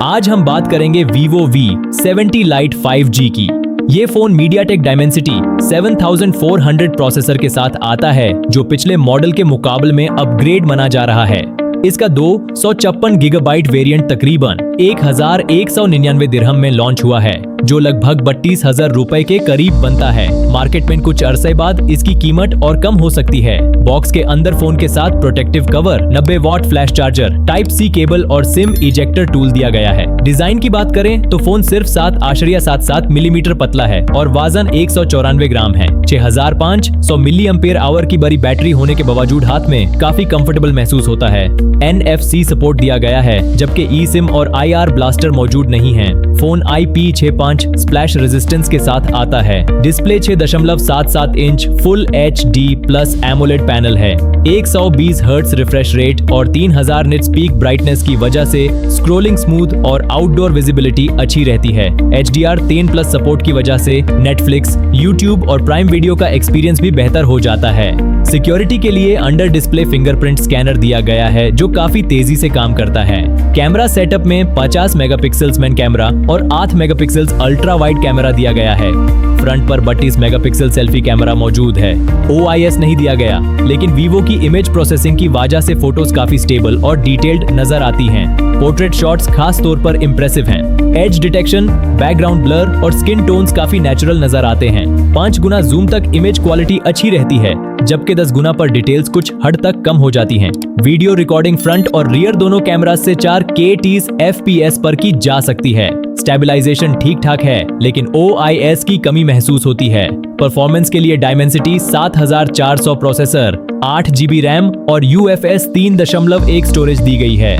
आज हम बात करेंगे Vivo V70 Lite 5G की। ये फोन MediaTek Dimensity 7400 प्रोसेसर के साथ आता है, जो पिछले मॉडल के मुकाबले में अपग्रेड माना जा रहा है। इसका 256 गीगाबाइट वेरिएंट तकरीबन 1199 दिरहम में लॉन्च हुआ है, जो लगभग 32,000 रुपए के करीब बनता है। मार्केट में कुछ अरसे बाद इसकी कीमत और कम हो सकती है। बॉक्स के अंदर फोन के साथ protective cover, 90 watt flash charger, type C cable और सिम इजेक्टर टूल दिया गया है। डिजाइन की बात करें तो फोन सिर्फ 7.77 मिलीमीटर पतला है और वजन 194 ग्राम है। 6500 मिली एम्पेयर आवर की बड़ी बैटरी होने के बावजूद हाथ में काफी कंफर्टेबल महसूस होता है। NFC सपोर्ट दिया गया है, जबकि eSIM और IR ब्लास्टर मौजूद नहीं है। फोन IP65 स्प्लैश रेजिस्टेंस के साथ आता है। Display 6.77 inch full HD plus AMOLED panel है। 120 हर्ट्ज रिफ्रेश रेट और 3000 निट्स पीक ब्राइटनेस की वजह से स्क्रोलिंग स्मूथ और आउटडोर विजिबिलिटी अच्छी रहती है। HDR10 प्लस सपोर्ट की वजह से नेटफ्लिक्स, यूट्यूब और प्राइम वीडियो का एक्सपीरियंस भी बेहतर हो जाता है। सिक्योरिटी के लिए अंडर डिस्प्ले फिंगरप्रिंट स्कैनर दिया गया है, जो काफी तेजी से काम करता है। कैमरा सेटअप में 50 मेगापिक्सल्स मेन कैमरा और 8 मेगापिक्सल्स अल्ट्रा वाइड कैमरा दिया गया है। फ्रंट पर 32 मेगापिक्सल सेल्फी कैमरा मौजूद है। OIS नहीं दिया गया, लेकिन Vivo की इमेज प्रोसेसिंग की वजह से फोटोज काफी स्टेबल और डिटेल्ड नजर आती हैं। पोर्ट्रेट शॉट्स खास तौर पर इम्प्रेसिव हैं। एज डिटेक्शन, बैकग्राउंड ब्लर और स्किन टोन्स काफी नेचुरल नजर आते हैं। 5 गुना जूम तक इमेज क्वालिटी अच्छी रहती है, जबकि 10 गुना पर डिटेल्स कुछ हद तक कम हो जाती हैं। वीडियो रिकॉर्डिंग फ्रंट और रियर दोनों कैमरा से 4K 30 FPS पर की जा सकती है। स्टेबलाइजेशन ठीक ठाक है, लेकिन OIS की कमी महसूस होती है। परफॉर्मेंस के लिए Dimensity 7400 प्रोसेसर, 8GB रैम और UFS 3.1 स्टोरेज दी गई है।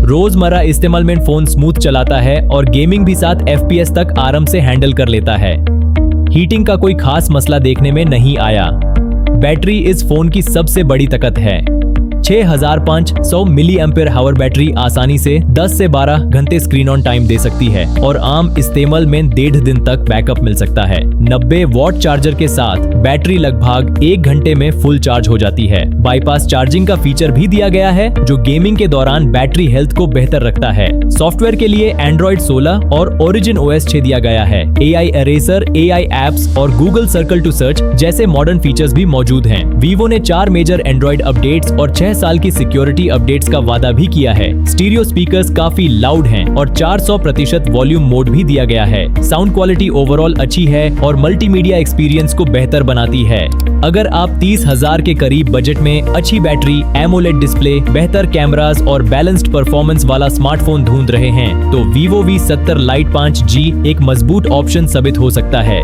रोजमर्रा इस्तेमाल में फोन स्मूथ चलाता है और गेमिंग भी 7 FPS तक आराम से हैंडल कर लेता है। हीटिंग का कोई खास मसला देखने में नहीं आया। बैटरी इस फोन की सबसे बड़ी ताकत है। 6500 मिली एम्पेयर हावर बैटरी आसानी से 10 से 12 घंटे स्क्रीन ऑन टाइम दे सकती है और आम इस्तेमाल में 1.5 दिन तक बैकअप मिल सकता है। 90 वॉट चार्जर के साथ बैटरी लगभग 1 घंटे में फुल चार्ज हो जाती है। बाईपास चार्जिंग का फीचर भी दिया गया है, जो गेमिंग के दौरान बैटरी हेल्थ को बेहतर रखता है। सॉफ्टवेयर के लिए Android 16 और Origin OS 6 दिया गया है। AI Eraser, AI Apps और Google Circle to Search जैसे मॉडर्न फीचर्स भी मौजूद हैं। Vivo ने 4 मेजर Android अपडेट्स और 6 साल की सिक्योरिटी अपडेट्स का वादा भी किया है। स्टीरियो स्पीकर्स काफी लाउड हैं और 400% वॉल्यूम मोड भी दिया गया है। साउंड क्वालिटी ओवरऑल अच्छी है और मल्टीमीडिया एक्सपीरियंस को बेहतर बनाती है। अगर आप 30,000 के करीब बजट में अच्छी बैटरी, एमोलेड डिस्प्ले, बेहतर कैमरास और बैलेंस्ड परफॉर्मेंस वाला स्मार्टफोन ढूंढ रहे हैं, तो Vivo V70 Lite 5G एक मजबूत ऑप्शन साबित हो सकता है।